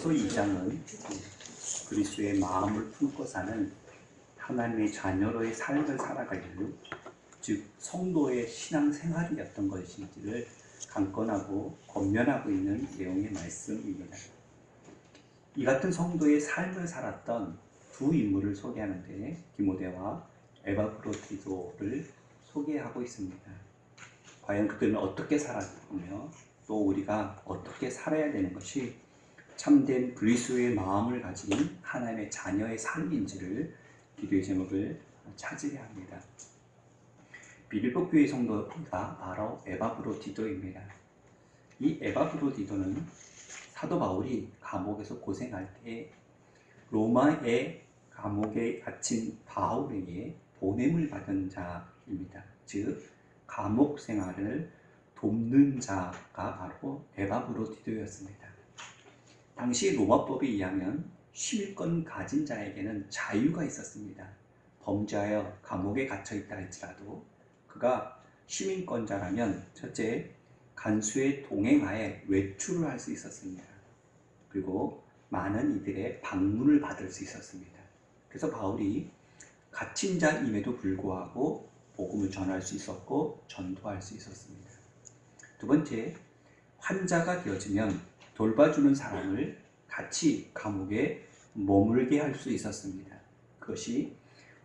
에베소서 2장은 그리스도의 마음을 품고 사는 하나님의 자녀로의 삶을 살아가기를, 즉 성도의 신앙생활이 어떤 것인지를 강권하고 권면하고 있는 내용의 말씀입니다. 이 같은 성도의 삶을 살았던 두 인물을 소개하는데 디모데와 에바브로디도를 소개하고 있습니다. 과연 그들은 어떻게 살았으며 또 우리가 어떻게 살아야 되는 것이 참된 그리스도의 마음을 가진 하나님의 자녀의 삶인지를 기도의 제목을 찾으려 합니다. 빌립보 교회 성도가 바로 에바브로디도입니다. 이 에바브로디도는 사도 바울이 감옥에서 고생할 때 로마의 감옥에 갇힌 바울에게 보냄을 받은 자입니다. 즉 감옥 생활을 돕는 자가 바로 에바브로디도였습니다. 당시 로마법에 의하면 시민권 가진 자에게는 자유가 있었습니다. 범죄하여 감옥에 갇혀 있다 할지라도 그가 시민권자라면 첫째, 간수의 동행하에 외출을 할 수 있었습니다. 그리고 많은 이들의 방문을 받을 수 있었습니다. 그래서 바울이 갇힌 자임에도 불구하고 복음을 전할 수 있었고 전도할 수 있었습니다. 두 번째, 환자가 되어지면 돌봐주는 사람을 같이 감옥에 머물게 할 수 있었습니다. 그것이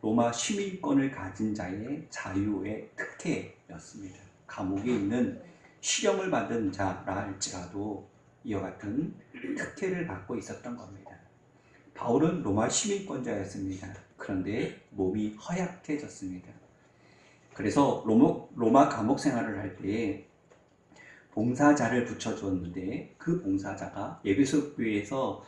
로마 시민권을 가진 자의 자유의 특혜였습니다. 감옥에 있는 실형을 받은 자라 할지라도 이와 같은 특혜를 받고 있었던 겁니다. 바울은 로마 시민권자였습니다. 그런데 몸이 허약해졌습니다. 그래서 로마 감옥 생활을 할 때에 봉사자를 붙여주었는데 그 봉사자가 에베소 교회에서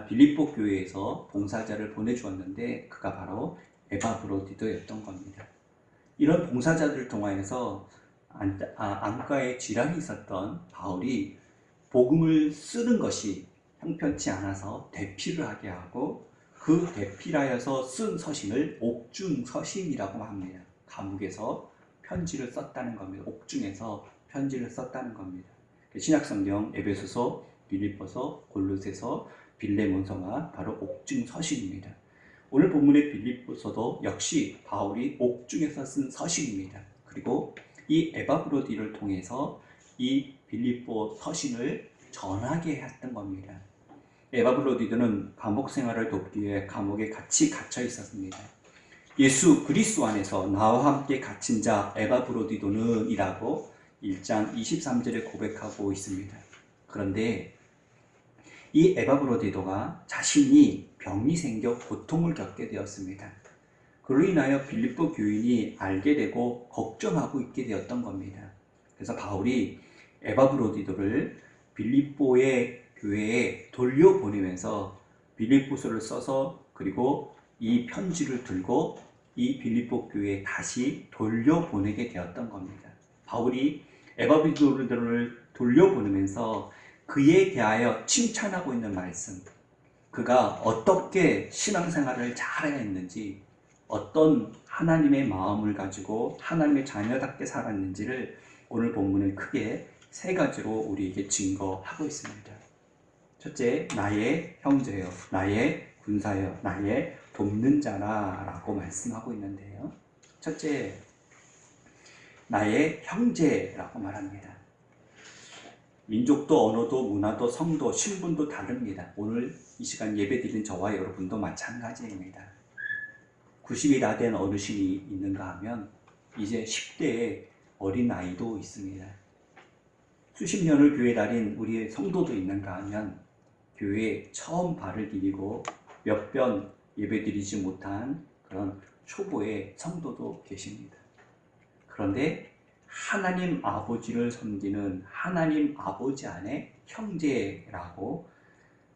빌립보 교회에서 봉사자를 보내주었는데 그가 바로 에바브로디도였던 겁니다. 이런 봉사자들을 통하여서 안과에 질환이 있었던 바울이 복음을 쓰는 것이 형편치 않아서 대피를 하게 하고 그 대피하여서 쓴 서신을 옥중서신이라고 합니다. 감옥에서 편지를 썼다는 겁니다. 옥중에서 편지를 썼다는 겁니다. 신약성경 에베소서, 빌립보서, 골로새서, 빌레몬서가 바로 옥중서신입니다. 오늘 본문의 빌립보서도 역시 바울이 옥중에서 쓴 서신입니다. 그리고 이 에바브로디를 통해서 이 빌립보 서신을 전하게 했던 겁니다. 에바브로디도는 감옥 생활을 돕기 위해 감옥에 같이 갇혀 있었습니다. 예수 그리스도 안에서 나와 함께 갇힌 자 에바브로디도는 이라고 1장 23절에 고백하고 있습니다. 그런데 이 에바브로디도가 자신이 병이 생겨 고통을 겪게 되었습니다. 그로 인하여 빌립보 교인이 알게 되고 걱정하고 있게 되었던 겁니다. 그래서 바울이 에바브로디도를 빌립보의 교회에 돌려보내면서 빌립보서를 써서 그리고 이 편지를 들고 이 빌립보 교회에 다시 돌려보내게 되었던 겁니다. 바울이 에바브로디도를 돌려보내면서 그에 대하여 칭찬하고 있는 말씀, 그가 어떻게 신앙생활을 잘해야 했는지, 어떤 하나님의 마음을 가지고 하나님의 자녀답게 살았는지를 오늘 본문은 크게 세 가지로 우리에게 증거하고 있습니다. 첫째, 나의 형제여, 나의 군사여, 나의 돕는 자라 라고 말씀하고 있는데요. 첫째, 나의 형제라고 말합니다. 민족도 언어도 문화도 성도 신분도 다릅니다. 오늘 이 시간 예배드린 저와 여러분도 마찬가지입니다. 90이 다 된 어르신이 있는가 하면 이제 10대의 어린아이도 있습니다. 수십 년을 교회 다닌 우리의 성도도 있는가 하면 교회에 처음 발을 디디고 몇 번 예배드리지 못한 그런 초보의 성도도 계십니다. 그런데 하나님 아버지를 섬기는 하나님 아버지 안에 형제라고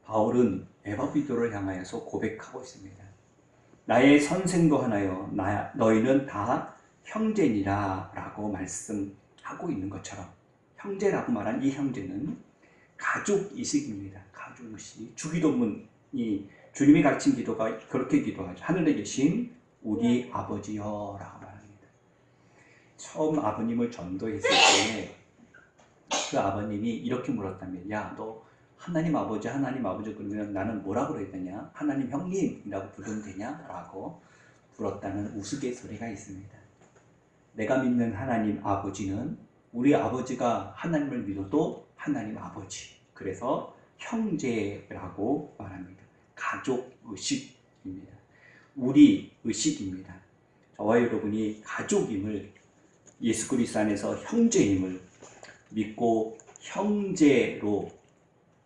바울은 에바브로디도를 향하여서 고백하고 있습니다. 나의 선생도 하나요, 너희는 다 형제니라 라고 말씀하고 있는 것처럼 형제라고 말한 이 형제는 가족이식입니다. 가족이식. 주기도문이 주님이 가르친 기도가 그렇게 기도하죠. 하늘에 계신 우리 아버지여 라고 말합니다. 처음 아버님을 전도했을 때 그 아버님이 이렇게 물었다면, 야, 너 하나님 아버지 그러면 나는 뭐라 그래야 되냐? 하나님 형님이라고 부르면 되냐? 라고 불었다는 우스갯소리가 있습니다. 내가 믿는 하나님 아버지는 우리 아버지가 하나님을 믿어도 하나님 아버지, 그래서 형제라고 말합니다. 가족 의식입니다. 우리 의식입니다. 저와 여러분이 가족임을, 예수 그리스도 안에서 형제임을 믿고 형제로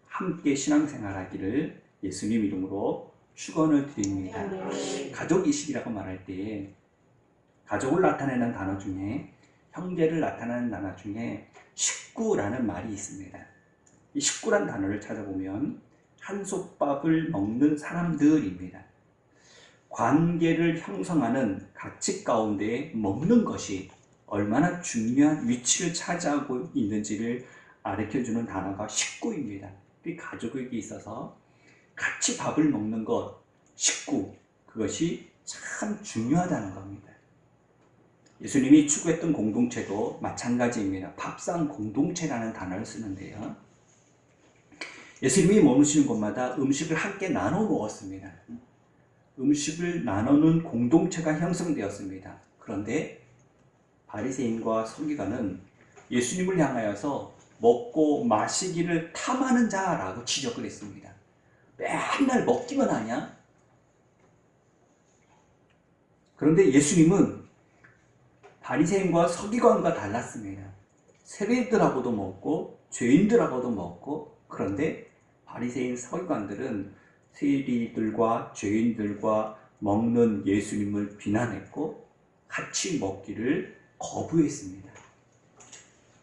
함께 신앙생활하기를 예수님 이름으로 축원을 드립니다. 가족의식이라고 말할 때 가족을 나타내는 단어 중에, 형제를 나타내는 단어 중에 식구라는 말이 있습니다. 이 식구란 단어를 찾아보면 한솥밥을 먹는 사람들입니다. 관계를 형성하는 가치 가운데 먹는 것이 얼마나 중요한 위치를 차지하고 있는지를 가르쳐주는 단어가 식구입니다. 이 가족에게 있어서 같이 밥을 먹는 것, 식구, 그것이 참 중요하다는 겁니다. 예수님이 추구했던 공동체도 마찬가지입니다. 밥상 공동체라는 단어를 쓰는데요. 예수님이 머무시는 곳마다 음식을 함께 나눠 먹었습니다. 음식을 나누는 공동체가 형성되었습니다. 그런데 바리새인과 서기관은 예수님을 향하여서 먹고 마시기를 탐하는 자라고 지적을 했습니다. 맨날 먹기만 하냐? 그런데 예수님은 바리새인과 서기관과 달랐습니다. 세리들하고도 먹고 죄인들하고도 먹고, 그런데 바리새인 서기관들은 세리들과 죄인들과 먹는 예수님을 비난했고 같이 먹기를 거부했습니다.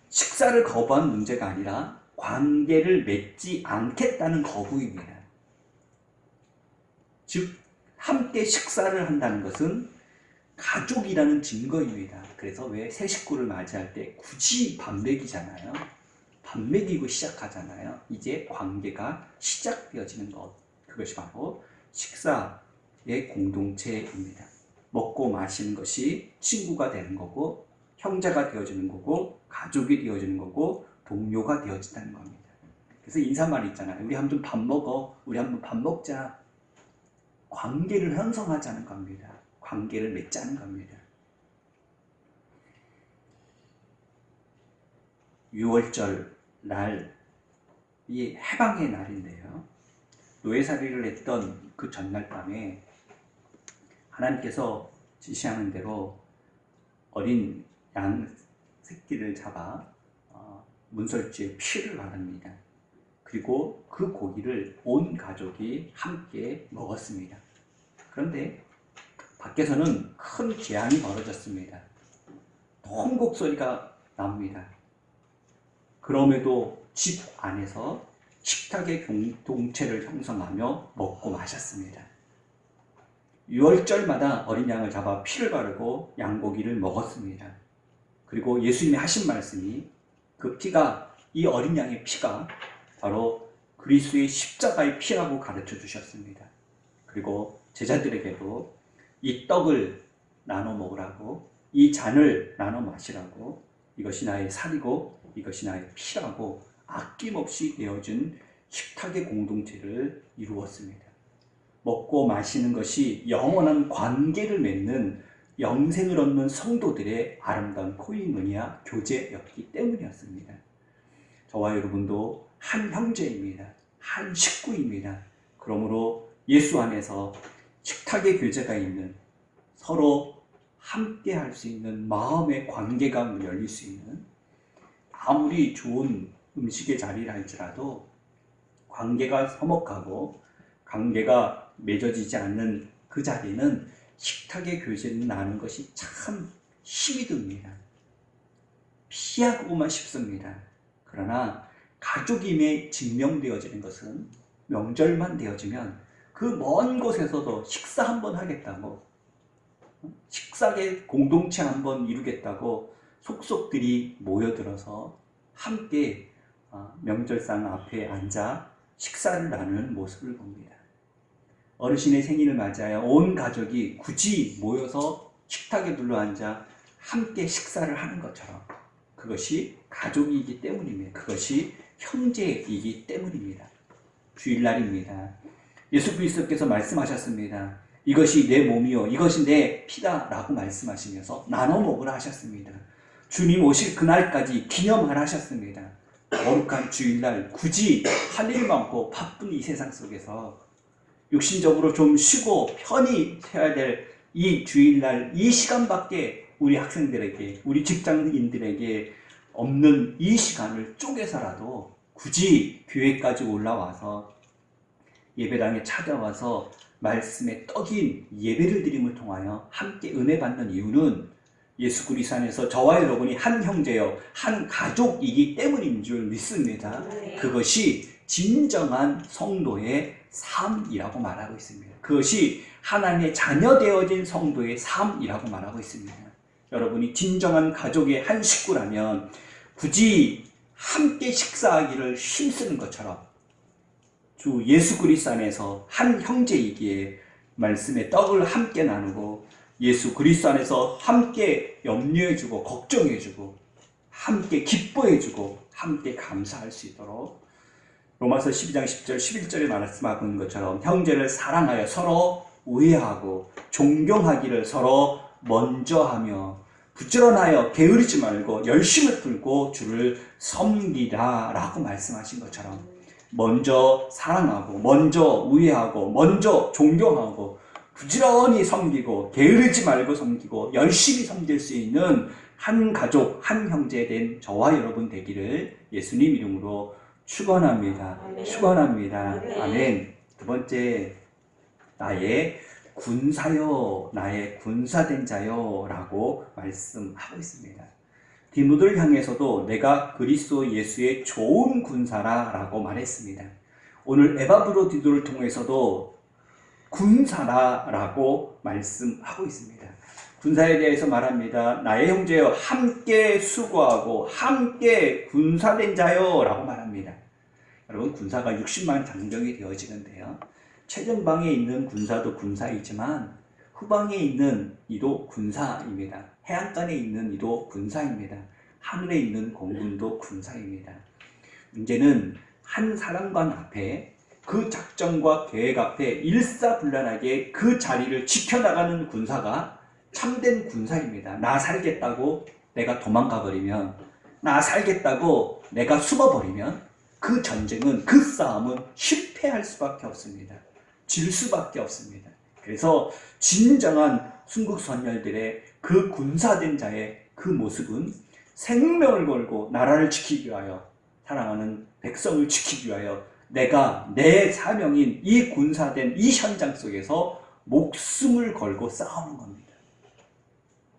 식사를 거부한 문제가 아니라 관계를 맺지 않겠다는 거부입니다. 즉 함께 식사를 한다는 것은 가족이라는 증거입니다. 그래서 왜 새 식구를 맞이할 때 굳이 밥 먹이잖아요. 밥 먹이고 시작하잖아요. 이제 관계가 시작되어지는 것, 그것이 바로 식사의 공동체입니다. 먹고 마시는 것이 친구가 되는 거고, 형제가 되어지는 거고, 가족이 되어지는 거고, 동료가 되어진다는 겁니다. 그래서 인사말 있잖아요. 우리 한번 밥 먹어. 우리 한번 밥 먹자. 관계를 형성하자는 겁니다. 관계를 맺자는 겁니다. 6월절 날, 이 해방의 날인데요. 노예살이를 했던 그 전날 밤에 하나님께서 지시하는 대로 어린 양 새끼를 잡아 문설주에 피를 바릅니다. 그리고 그 고기를 온 가족이 함께 먹었습니다. 그런데 밖에서는 큰 재앙이 벌어졌습니다. 통곡 소리가 납니다. 그럼에도 집 안에서 식탁의 공동체를 형성하며 먹고 마셨습니다. 6월절마다 어린 양을 잡아 피를 바르고 양고기를 먹었습니다. 그리고 예수님이 하신 말씀이, 그 피가, 이 어린 양의 피가 바로 그리스도의 십자가의 피라고 가르쳐 주셨습니다. 그리고 제자들에게도 이 떡을 나눠 먹으라고, 이 잔을 나눠 마시라고, 이것이 나의 살이고 이것이 나의 피라고 아낌없이 내어준 식탁의 공동체를 이루었습니다. 먹고 마시는 것이 영원한 관계를 맺는, 영생을 얻는 성도들의 아름다운 코이노니아 교제였기 때문이었습니다. 저와 여러분도 한 형제입니다. 한 식구입니다. 그러므로 예수 안에서 식탁의 교제가 있는, 서로 함께 할 수 있는 마음의 관계가 열릴 수 있는, 아무리 좋은 음식의 자리를 할지라도 관계가 서먹하고 관계가 맺어지지 않는 그 자리는 식탁의 교제를 나누는 것이 참 힘이 듭니다. 피하고만 싶습니다. 그러나 가족임에 증명되어지는 것은 명절만 되어지면 그 먼 곳에서도 식사 한번 하겠다고, 식사의 공동체 한번 이루겠다고 속속들이 모여들어서 함께 명절상 앞에 앉아 식사를 나누는 모습을 봅니다. 어르신의 생일을 맞이하여 온 가족이 굳이 모여서 식탁에 둘러앉아 함께 식사를 하는 것처럼, 그것이 가족이기 때문입니다. 그것이 형제이기 때문입니다. 주일날입니다. 예수 그리스도께서 말씀하셨습니다. 이것이 내 몸이요 이것이 내 피다 라고 말씀하시면서 나눠 먹으라 하셨습니다. 주님 오실 그날까지 기념하라 하셨습니다. 거룩한 주일날 굳이 할 일 많고 바쁜 이 세상 속에서 육신적으로 좀 쉬고 편히 쉬어야 될 이 주일날 이 시간밖에 우리 학생들에게 우리 직장인들에게 없는 이 시간을 쪼개서라도 굳이 교회까지 올라와서 예배당에 찾아와서 말씀에 떡인 예배를 드림을 통하여 함께 은혜 받는 이유는 예수 그리스도 안에서 저와 여러분이 한 형제요 한 가족이기 때문인 줄 믿습니다. 그것이 진정한 성도의 삶이라고 말하고 있습니다. 그것이 하나님의 자녀 되어진 성도의 삶이라고 말하고 있습니다. 여러분이 진정한 가족의 한 식구라면 굳이 함께 식사하기를 힘쓰는 것처럼 주 예수 그리스도 안에서 한 형제이기에 말씀의 떡을 함께 나누고 예수 그리스도 안에서 함께 염려해주고 걱정해주고 함께 기뻐해주고 함께 감사할 수 있도록 로마서 12장 10절 11절에 말씀하는 것처럼 형제를 사랑하여 서로 우애하고 존경하기를 서로 먼저 하며 부지런하여 게으르지 말고 열심을 풀고 주를 섬기라 라고 말씀하신 것처럼 먼저 사랑하고 먼저 우애하고 먼저 존경하고 부지런히 섬기고 게으르지 말고 섬기고 열심히 섬길 수 있는 한 가족 한 형제 된 저와 여러분 되기를 예수님 이름으로 축원합니다. 축원합니다. 아멘. 두 번째, 나의 군사요 나의 군사된 자요 라고 말씀하고 있습니다. 디모데를 향해서도 내가 그리스도 예수의 좋은 군사라 라고 말했습니다. 오늘 에바브로디도를 통해서도 군사라 라고 말씀하고 있습니다. 군사에 대해서 말합니다. 나의 형제여 함께 수고하고 함께 군사된 자요 라고 말합니다. 여러분 군사가 60만 장정이 되어지는데요. 최전방에 있는 군사도 군사이지만 후방에 있는 이도 군사입니다. 해안간에 있는 이도 군사입니다. 하늘에 있는 공군도 군사입니다. 문제는 한 사령관 앞에 그 작전과 계획 앞에 일사불란하게 그 자리를 지켜나가는 군사가 참된 군사입니다. 나 살겠다고 내가 도망가 버리면, 나 살겠다고 내가 숨어버리면 그 전쟁은, 그 싸움은 실패할 수밖에 없습니다. 질 수밖에 없습니다. 그래서 진정한 순국선열들의 그 군사된 자의 그 모습은 생명을 걸고 나라를 지키기 위하여, 사랑하는 백성을 지키기 위하여 내가 내 사명인 이 군사된 이 현장 속에서 목숨을 걸고 싸우는 겁니다.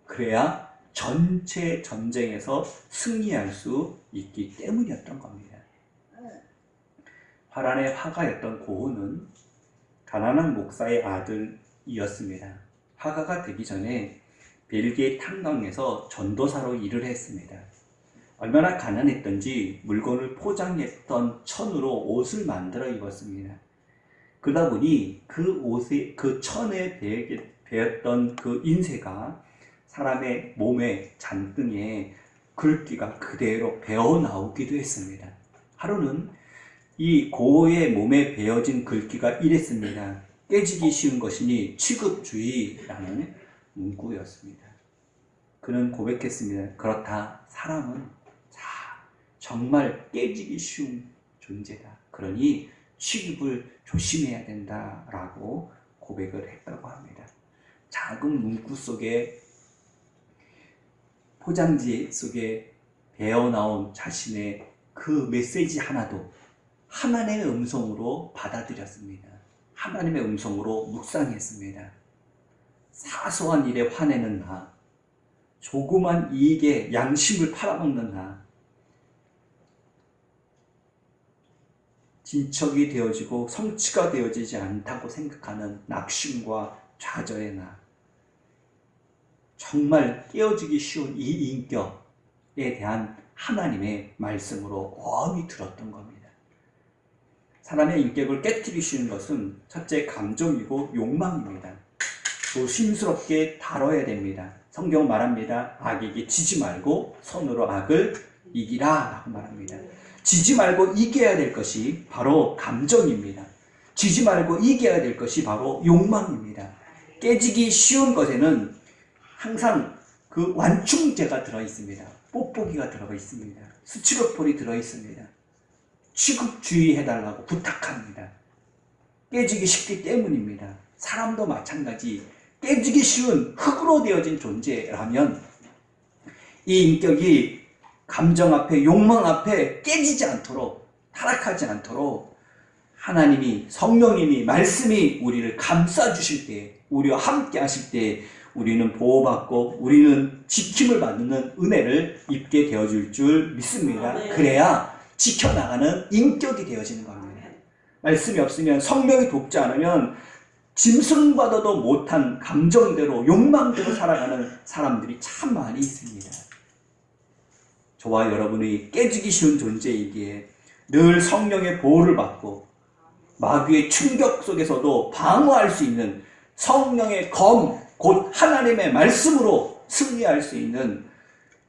그래야 전체 전쟁에서 승리할 수 있기 때문이었던 겁니다. 화란의 화가였던 고흐는 가난한 목사의 아들이었습니다. 화가가 되기 전에 벨기에 탄광에서 전도사로 일을 했습니다. 얼마나 가난했던지 물건을 포장했던 천으로 옷을 만들어 입었습니다. 그러다 보니 그 옷에, 그 천에 베었던 그 인쇄가 사람의 몸에, 잔등에 글귀가 그대로 배어 나오기도 했습니다. 하루는 이 고흐의 몸에 베어진 글귀가 이랬습니다. 깨지기 쉬운 것이니 취급주의라는 문구였습니다. 그는 고백했습니다. 그렇다, 사람은 정말 깨지기 쉬운 존재다. 그러니 취급을 조심해야 된다라고 고백을 했다고 합니다. 작은 문구 속에, 포장지 속에 배어나온 자신의 그 메시지 하나도 하나님의 음성으로 받아들였습니다. 하나님의 음성으로 묵상했습니다. 사소한 일에 화내는 나, 조그만 이익에 양심을 팔아먹는 나, 진척이 되어지고 성취가 되어지지 않다고 생각하는 낙심과 좌절의 나, 정말 깨어지기 쉬운 이 인격에 대한 하나님의 말씀으로 웜이 들었던 겁니다. 사람의 인격을 깨뜨리기 쉬운 것은 첫째 감정이고 욕망입니다. 조심스럽게 다뤄야 됩니다. 성경 말합니다. 악에게 지지 말고 손으로 악을 이기라 라고 말합니다. 지지 말고 이겨야 될 것이 바로 감정입니다. 지지 말고 이겨야 될 것이 바로 욕망입니다. 깨지기 쉬운 것에는 항상 그 완충제가 들어있습니다. 뽁뽁이가 들어가 있습니다. 스티로폴이 들어있습니다. 취급주의해달라고 부탁합니다. 깨지기 쉽기 때문입니다. 사람도 마찬가지 깨지기 쉬운 흙으로 되어진 존재라면 이 인격이 감정 앞에 욕망 앞에 깨지지 않도록 타락하지 않도록 하나님이 성령님이 말씀이 우리를 감싸주실 때 우리와 함께 하실 때 우리는 보호받고 우리는 지킴을 받는 은혜를 입게 되어줄 줄 믿습니다. 그래야 지켜나가는 인격이 되어지는 겁니다. 말씀이 없으면 성령이 돕지 않으면 짐승받아도 못한 감정대로 욕망대로 살아가는 사람들이 참 많이 있습니다. 저와 여러분이 깨지기 쉬운 존재이기에 늘 성령의 보호를 받고 마귀의 충격 속에서도 방어할 수 있는 성령의 검, 곧 하나님의 말씀으로 승리할 수 있는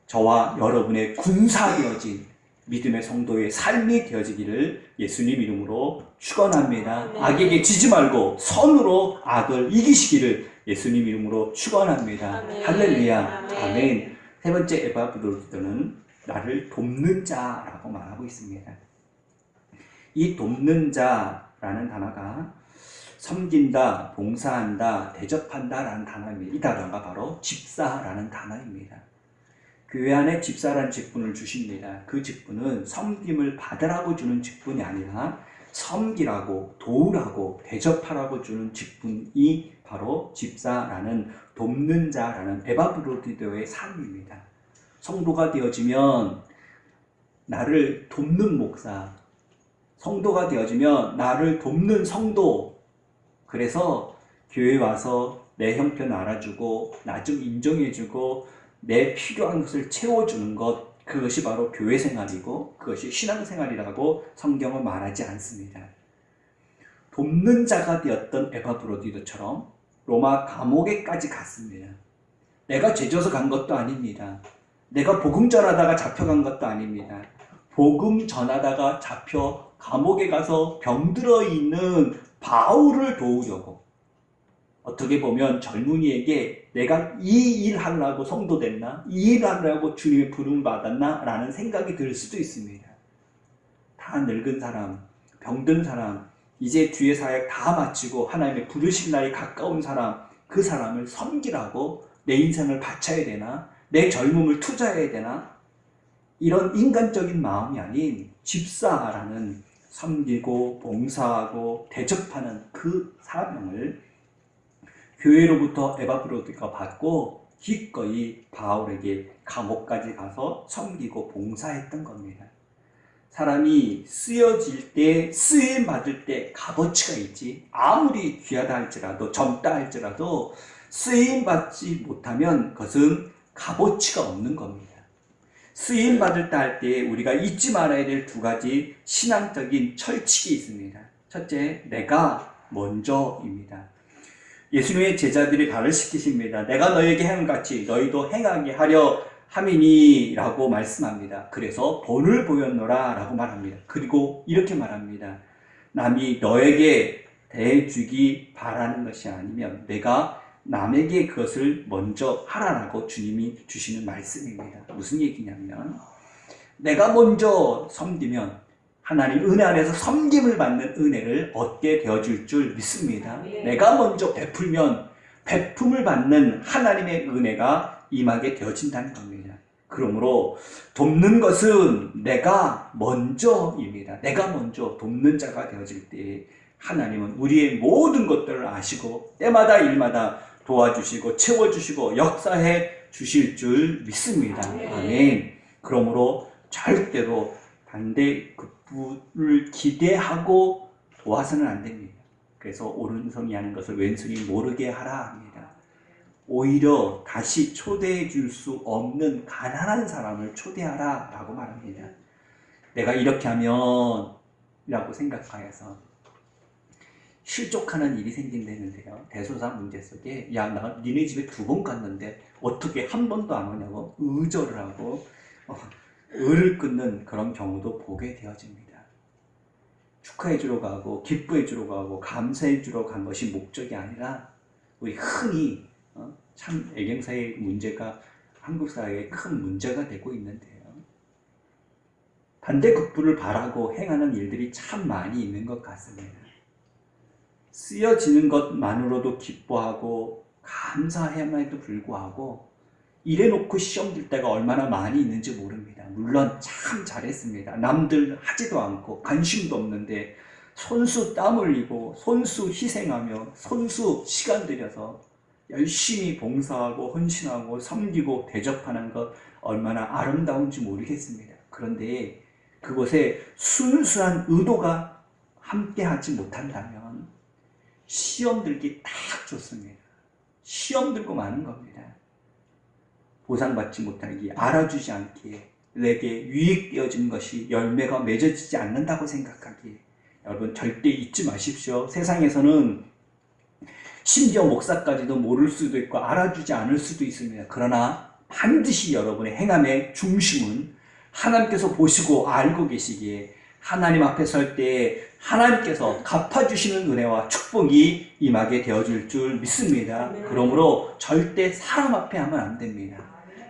저와 여러분의 군사되어진 믿음의 성도의 삶이 되어지기를 예수님 이름으로 축원합니다. 악에게 지지 말고 선으로 악을 이기시기를 예수님 이름으로 축원합니다. 할렐루야. 아멘. 세 번째 에바브로디도는 나를 돕는 자라고 말하고 있습니다. 이 돕는 자라는 단어가 섬긴다, 봉사한다, 대접한다 라는 단어입니다. 이 단어가 바로 집사라는 단어입니다. 교회 안에 집사라는 직분을 주십니다. 그 직분은 섬김을 받으라고 주는 직분이 아니라 섬기라고, 도우라고, 대접하라고 주는 직분이 바로 집사라는 돕는 자라는 에바브로디도의 삶입니다. 성도가 되어지면 나를 돕는 목사, 성도가 되어지면 나를 돕는 성도, 그래서 교회 와서 내 형편 알아주고 나 좀 인정해주고 내 필요한 것을 채워주는 것, 그것이 바로 교회 생활이고 그것이 신앙생활이라고 성경은 말하지 않습니다. 돕는 자가 되었던 에바브로디도처럼 로마 감옥에까지 갔습니다. 내가 죄져서 간 것도 아닙니다. 내가 복음 전하다가 잡혀간 것도 아닙니다. 복음 전하다가 잡혀 감옥에 가서 병들어 있는 바울을 도우려고, 어떻게 보면 젊은이에게 내가 이 일 하려고 성도 됐나? 이 일 하려고 주님의 부름을 받았나? 라는 생각이 들 수도 있습니다. 다 늙은 사람, 병든 사람, 이제 주의 사역 다 마치고 하나님의 부르신 날이 가까운 사람, 그 사람을 섬기라고 내 인생을 바쳐야 되나? 내 젊음을 투자해야 되나? 이런 인간적인 마음이 아닌 집사라는 섬기고 봉사하고 대접하는 그 사명을 교회로부터 에바브로디가 받고 기꺼이 바울에게 감옥까지 가서 섬기고 봉사했던 겁니다. 사람이 쓰여질 때, 쓰임 받을 때 값어치가 있지, 아무리 귀하다 할지라도 젊다 할지라도 쓰임 받지 못하면 그것은 값어치가 없는 겁니다. 쓰임 받을 때 할 때 우리가 잊지 말아야 될 두 가지 신앙적인 철칙이 있습니다. 첫째, 내가 먼저입니다. 예수님의 제자들이 가르치십니다. 내가 너에게 행한 같이 너희도 행하게 하려 함이니 라고 말씀합니다. 그래서 본을 보였노라 라고 말합니다. 그리고 이렇게 말합니다. 남이 너에게 대해주기 바라는 것이 아니면 내가 남에게 그것을 먼저 하라라고 주님이 주시는 말씀입니다. 무슨 얘기냐면 내가 먼저 섬기면 하나님 은혜 안에서 섬김을 받는 은혜를 얻게 되어줄 줄 믿습니다. 내가 먼저 베풀면 베품을 받는 하나님의 은혜가 임하게 되어진다는 겁니다. 그러므로 돕는 것은 내가 먼저입니다. 내가 먼저 돕는 자가 되어질 때 하나님은 우리의 모든 것들을 아시고 때마다 일마다 도와주시고 채워주시고 역사해 주실 줄 믿습니다. 아멘. 그러므로 절대로 반대급부를 기대하고 도와서는 안 됩니다. 그래서 오른손이 하는 것을 왼손이 모르게 하라 합니다. 오히려 다시 초대해 줄 수 없는 가난한 사람을 초대하라 라고 말합니다. 내가 이렇게 하면 라고 생각하여서 실족하는 일이 생긴다는데요. 대소사 문제 속에 야, 나 니네 집에 2번 갔는데 어떻게 한 번도 안 오냐고 의절을 하고 을을 끊는 그런 경우도 보게 되어집니다. 축하해 주러 가고 기뻐해 주러 가고 감사해 주러 간 것이 목적이 아니라 우리 흔히 참 애경사의 문제가 한국 사회에 큰 문제가 되고 있는데요. 반대급부를 바라고 행하는 일들이 참 많이 있는 것 같습니다. 쓰여지는 것만으로도 기뻐하고 감사해야만에도 불구하고 이래놓고 시험 들 때가 얼마나 많이 있는지 모릅니다. 물론 참 잘했습니다. 남들 하지도 않고 관심도 없는데 손수 땀 흘리고 손수 희생하며 손수 시간 들여서 열심히 봉사하고 헌신하고 섬기고 대접하는 것 얼마나 아름다운지 모르겠습니다. 그런데 그곳에 순수한 의도가 함께하지 못한다면 시험 들기 딱 좋습니다. 시험 들고 마는 겁니다. 보상받지 못하기, 알아주지 않기에 내게 유익되어진 것이 열매가 맺어지지 않는다고 생각하기에 여러분 절대 잊지 마십시오. 세상에서는 심지어 목사까지도 모를 수도 있고 알아주지 않을 수도 있습니다. 그러나 반드시 여러분의 행함의 중심은 하나님께서 보시고 알고 계시기에 하나님 앞에 설 때 하나님께서 갚아주시는 은혜와 축복이 임하게 되어줄 줄 믿습니다. 그러므로 절대 사람 앞에 하면 안 됩니다.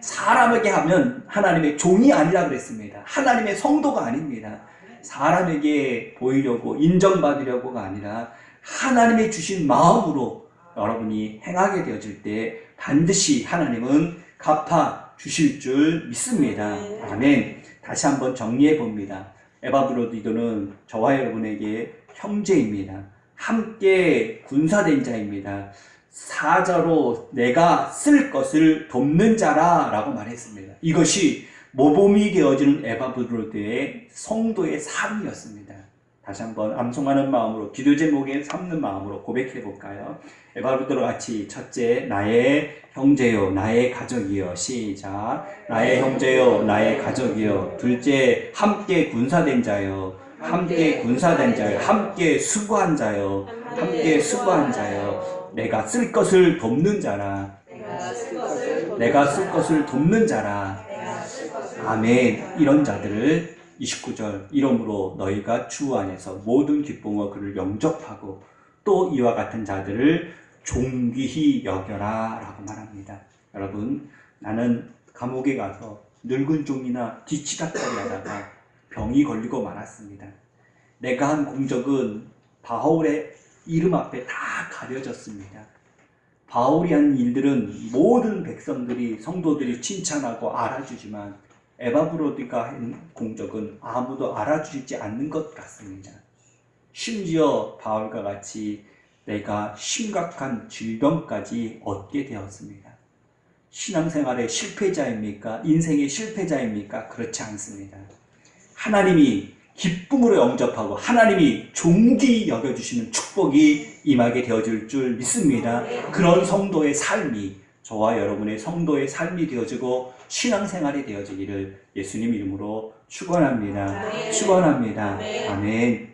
사람에게 하면 하나님의 종이 아니라 그랬습니다. 하나님의 성도가 아닙니다. 사람에게 보이려고 인정받으려고가 아니라 하나님의 주신 마음으로 여러분이 행하게 되어질 때 반드시 하나님은 갚아 주실 줄 믿습니다. 아멘. 다시 한번 정리해 봅니다. 에바브로디도는 저와 여러분에게 형제입니다. 함께 군사된 자입니다. 사자로 내가 쓸 것을 돕는 자라 라고 말했습니다. 이것이 모범이 되어지는 에바브로드의 성도의 삶이었습니다. 다시 한번 암송하는 마음으로 기도 제목에 삼는 마음으로 고백해 볼까요? 에바브로드와 같이 첫째 나의 형제요 나의 가족이요 시작 나의 형제요 나의 가족이요 둘째 함께 군사된 자요 함께 군사된 자요 함께 수고한 자요 함께 수고한 자요 내가 쓸 것을 돕는 자라 내가 쓸 것을 돕는 자라 아멘. 이런 자들을 29절 이러므로 너희가 주 안에서 모든 기쁨과 그를 영접하고 또 이와 같은 자들을 존귀히 여겨라 라고 말합니다. 여러분 나는 감옥에 가서 늙은 종이나 뒤치다꺼리 하다가 병이 걸리고 말았습니다. 내가 한 공적은 바울의 이름 앞에 다 가려졌습니다. 바울이 한 일들은 모든 백성들이 성도들이 칭찬하고 알아주지만 에바브로디가 한 공적은 아무도 알아주지 않는 것 같습니다. 심지어 바울과 같이 내가 심각한 질병까지 얻게 되었습니다. 신앙생활의 실패자입니까? 인생의 실패자입니까? 그렇지 않습니다. 하나님이 기쁨으로 영접하고 하나님이 존귀히 여겨주시는 축복이 임하게 되어질 줄 믿습니다. 그런 성도의 삶이 저와 여러분의 성도의 삶이 되어지고 신앙생활이 되어지기를 예수님 이름으로 축원합니다. 축원합니다. 아멘.